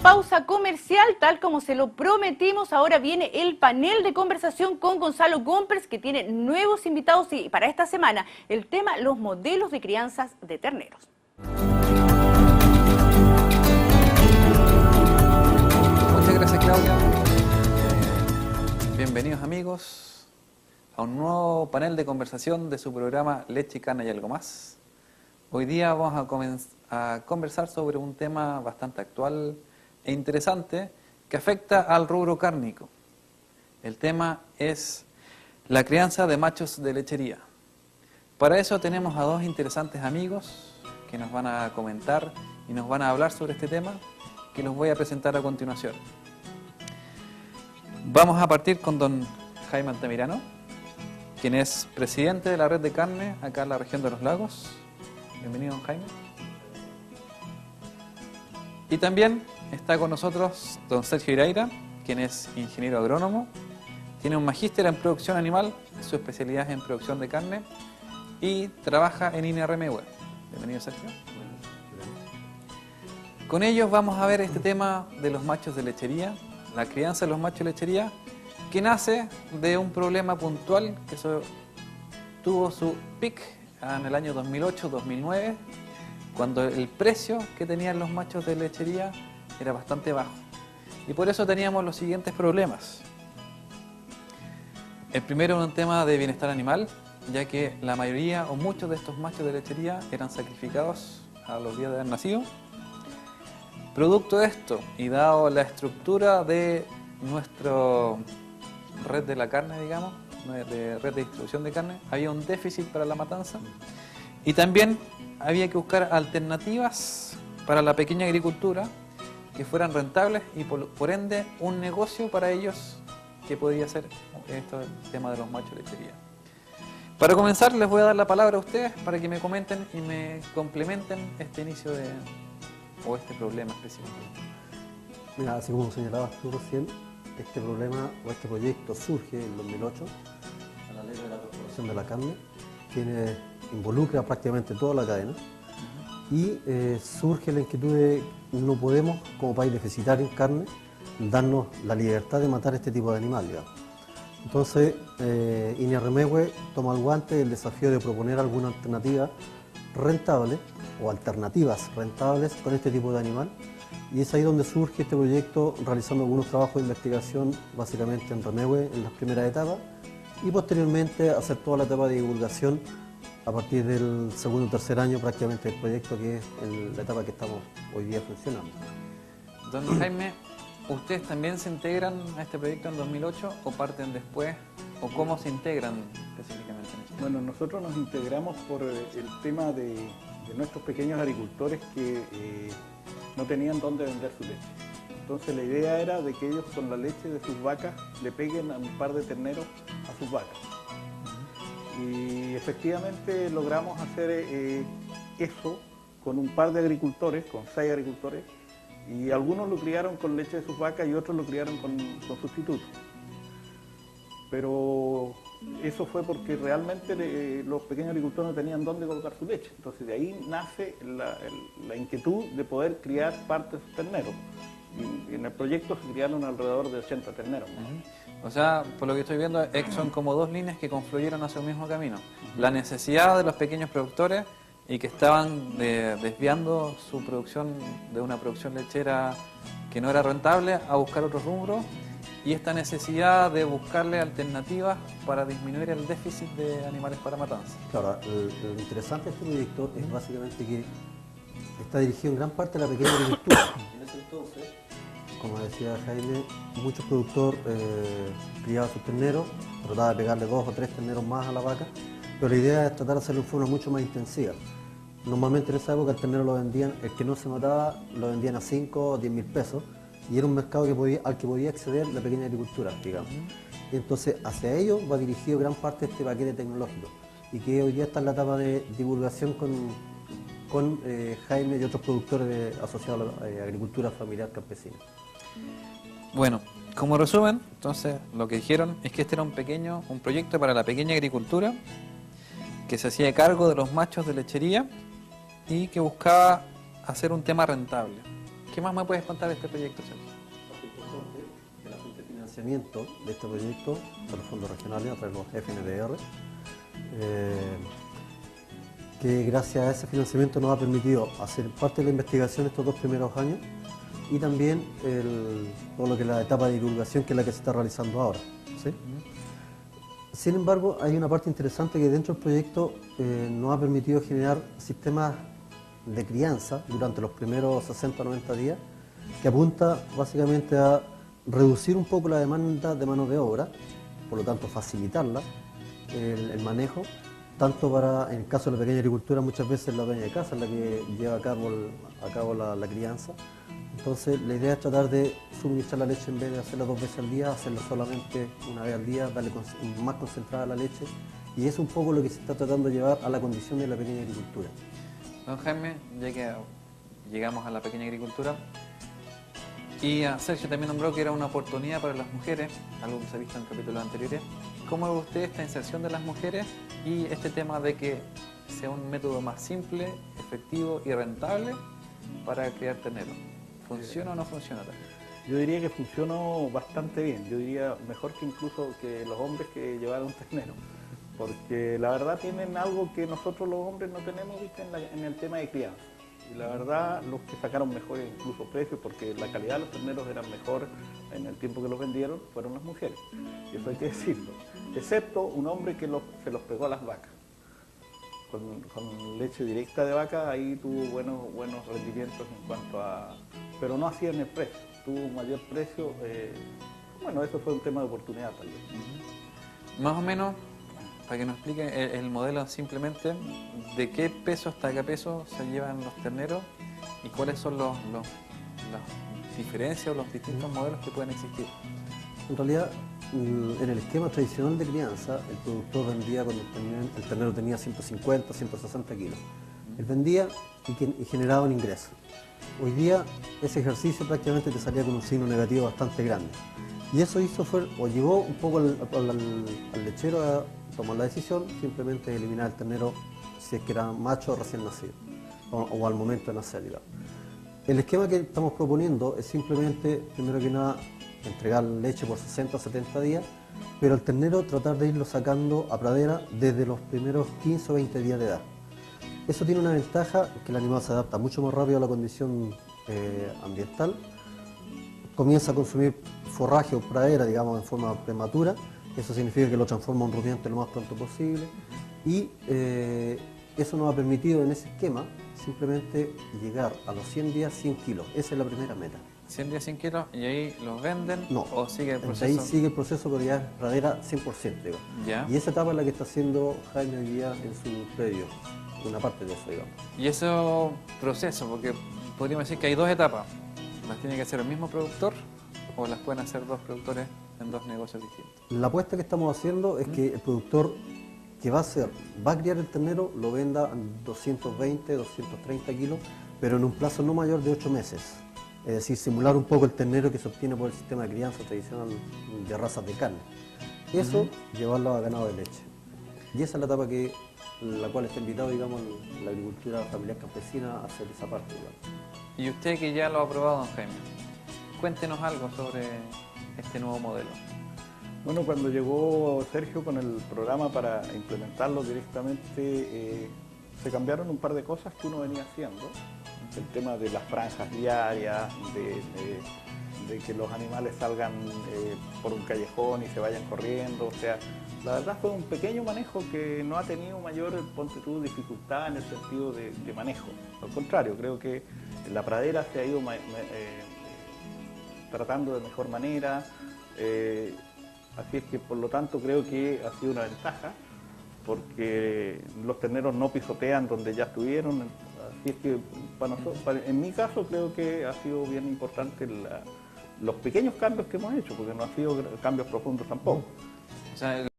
pausa comercial, tal como se lo prometimos. Ahora viene el panel de conversación con Gonzalo Gompers, que tiene nuevos invitados y para esta semana el tema: los modelos de crianzas de terneros. Muchas gracias, Claudia. Bienvenidos, amigos, a un nuevo panel de conversación de su programa Leche, Carne y Algo Más. Hoy día vamos a conversar sobre un tema bastante actual e interesante que afecta al rubro cárnico. El tema es la crianza de machos de lechería. Para eso tenemos a dos interesantes amigos que nos van a comentar y nos van a hablar sobre este tema, que los voy a presentar a continuación. Vamos a partir con don Jaime Altamirano, quien es presidente de la red de carne acá en la región de los Lagos. Bienvenido, don Jaime. Y también está con nosotros don Sergio Iraira, quien es ingeniero agrónomo, tiene un magíster en producción animal, su especialidad es en producción de carne y trabaja en INRMW. Bienvenido, Sergio. Con ellos vamos a ver este tema de los machos de lechería, la crianza de los machos de lechería, que nace de un problema puntual que tuvo su pic en el año 2008-2009, cuando el precio que tenían los machos de lechería era bastante bajo. Y por eso teníamos los siguientes problemas. El primero era un tema de bienestar animal, ya que la mayoría o muchos de estos machos de lechería eran sacrificados a los días de haber nacido. Producto de esto, y dado la estructura de nuestra red de la carne, digamos, de red de distribución de carne, había un déficit para la matanza y también había que buscar alternativas para la pequeña agricultura que fueran rentables y por ende un negocio para ellos que podía ser esto, el tema de los machos de lechería. Para comenzar les voy a dar la palabra a ustedes para que me comenten y me complementen este inicio o este problema específico. Mira, así como señalabas tú recién, este problema o este proyecto surge en 2008 a la ley de la corporación de la carne, que involucra prácticamente toda la cadena, y surge la inquietud de no podemos, como país deficitario en carne, darnos la libertad de matar este tipo de animal, digamos. Entonces, INRMW toma el guante del desafío de proponer alguna alternativa rentable o alternativas rentables con este tipo de animal. Y es ahí donde surge este proyecto, realizando algunos trabajos de investigación, básicamente en RMEWE en las primeras etapas, y posteriormente hacer toda la etapa de divulgación a partir del segundo o tercer año prácticamente del proyecto, que es la etapa que estamos hoy día funcionando. Don Jaime, ¿ustedes también se integran a este proyecto en 2008 o parten después? ¿O cómo se integran específicamente en esto? Bueno, nosotros nos integramos por el tema de nuestros pequeños agricultores que no tenían dónde vender su leche. Entonces la idea era de que ellos con la leche de sus vacas le peguen a un par de terneros a sus vacas. Y efectivamente logramos hacer eso con un par de agricultores, con 6 agricultores, y algunos lo criaron con leche de sus vacas y otros lo criaron con sustitutos. Pero eso fue porque realmente los pequeños agricultores no tenían dónde colocar su leche. Entonces de ahí nace la inquietud de poder criar parte de sus terneros. Y en el proyecto se criaron alrededor de 80 terneros. O sea, por lo que estoy viendo, son como dos líneas que confluyeron hacia el mismo camino. La necesidad de los pequeños productores y que estaban desviando su producción de una producción lechera que no era rentable a buscar otros rubros, y esta necesidad de buscarle alternativas para disminuir el déficit de animales para matanza. Claro, lo interesante de este proyecto es básicamente que está dirigido en gran parte a la pequeña agricultura. En ese entonces, como decía Jaime, muchos productores criaban sus terneros, trataban de pegarle 2 o 3 terneros más a la vaca, pero la idea es tratar de hacerlo de forma mucho más intensiva. Normalmente en esa época el ternero lo vendían, el que no se mataba, lo vendían a 5 o 10 mil pesos, y era un mercado al que podía acceder la pequeña agricultura, digamos. Entonces, hacia ello va dirigido gran parte de este paquete tecnológico, y que hoy día está en la etapa de divulgación con Jaime y otros productores asociados a la agricultura familiar campesina. Bueno, como resumen, entonces lo que dijeron es que este era un proyecto para la pequeña agricultura que se hacía cargo de los machos de lechería y que buscaba hacer un tema rentable. ¿Qué más me puedes contar de este proyecto, Sergio? Parte importante que la fuente de financiamiento de este proyecto son los fondos regionales a través de los FNDR, que gracias a ese financiamiento nos ha permitido hacer parte de la investigación estos 2 primeros años y también todo lo que es la etapa de divulgación, que es la que se está realizando ahora, ¿sí? Sin embargo, hay una parte interesante que dentro del proyecto nos ha permitido generar sistemas de crianza durante los primeros 60-90 días, que apunta básicamente a reducir un poco la demanda de mano de obra, por lo tanto facilitarla, el manejo, tanto para, en el caso de la pequeña agricultura, muchas veces la dueña de casa es la que lleva a cabo la crianza. Entonces la idea es tratar de suministrar la leche, en vez de hacerla 2 veces al día, hacerla solamente una vez al día, darle más concentrada la leche, y es un poco lo que se está tratando de llevar a la condición de la pequeña agricultura. Don Jaime, ya que llegamos a la pequeña agricultura, y a Sergio también nombró que era una oportunidad para las mujeres, algo que se ha visto en capítulos anteriores. ¿Cómo ve usted esta inserción de las mujeres y este tema de que sea un método más simple, efectivo y rentable para criar terneros? ¿Funciona o no funciona también? Yo diría que funcionó bastante bien, yo diría mejor que incluso que los hombres que llevaron ternero, porque la verdad tienen algo que nosotros los hombres no tenemos, ¿viste? En el tema de crianza. Y la verdad, los que sacaron mejores incluso precios, porque la calidad de los terneros eran mejor en el tiempo que los vendieron, fueron las mujeres. Y eso hay que decirlo. Excepto un hombre que se los pegó a las vacas. Con leche directa de vaca, ahí tuvo buenos rendimientos en cuanto a... Pero no hacían el precio, tuvo un mayor precio. Bueno, eso fue un tema de oportunidad tal vez. Más o menos, para que nos explique el modelo simplemente, de qué peso hasta qué peso se llevan los terneros y cuáles son las diferencias o los distintos modelos que pueden existir. En realidad, en el esquema tradicional de crianza, el productor vendía cuando el ternero tenía 150, 160 kilos. Él vendía y generaba un ingreso. Hoy día, ese ejercicio prácticamente te salía con un signo negativo bastante grande. Y eso llevó un poco al lechero a tomar la decisión simplemente de eliminar el ternero si es que era macho recién nacido, o al momento de nacer, digamos. El esquema que estamos proponiendo es simplemente, primero que nada, entregar leche por 60 o 70 días, pero el ternero tratar de irlo sacando a pradera desde los primeros 15 o 20 días de edad. Eso tiene una ventaja, que el animal se adapta mucho más rápido a la condición ambiental, comienza a consumir forraje o pradera, digamos, en forma prematura. Eso significa que lo transforma en un rumiante lo más pronto posible, y eso nos ha permitido en ese esquema simplemente llegar a los 100 días 100 kilos. Esa es la primera meta. 100 días 100 kilos y ahí los venden. No, o sigue el proceso. ahí sigue el proceso, pero ya es pradera 100%, digo. ¿Ya? Y esa etapa es la que está haciendo Jaime hoy día en su predio, una parte de eso, digamos. Y ese proceso, porque podríamos decir que hay 2 etapas, ¿las tiene que hacer el mismo productor o las pueden hacer 2 productores en 2 negocios distintos? La apuesta que estamos haciendo es que el productor que va a criar el ternero, lo venda en 220, 230 kilos, pero en un plazo no mayor de 8 meses. Es decir, simular un poco el ternero que se obtiene por el sistema de crianza tradicional de razas de carne. Eso, llevarlo a ganado de leche. Y esa es la etapa la cual está invitado, digamos, la agricultura familiar campesina a hacer esa parte, digamos. Y usted que ya lo ha probado, don Jaime, cuéntenos algo sobre este nuevo modelo. Bueno, cuando llegó Sergio con el programa para implementarlo directamente, se cambiaron un par de cosas que uno venía haciendo. El tema de las franjas diarias, de que los animales salgan por un callejón y se vayan corriendo. O sea, la verdad fue un pequeño manejo que no ha tenido mayor, ponte tú, dificultad en el sentido de manejo. Al contrario, creo que la pradera se ha ido tratando de mejor manera. Así es que, por lo tanto, creo que ha sido una ventaja, porque los terneros no pisotean donde ya estuvieron. Así es que, en mi caso, creo que ha sido bien importante los pequeños cambios que hemos hecho, porque no han sido cambios profundos tampoco. O sea,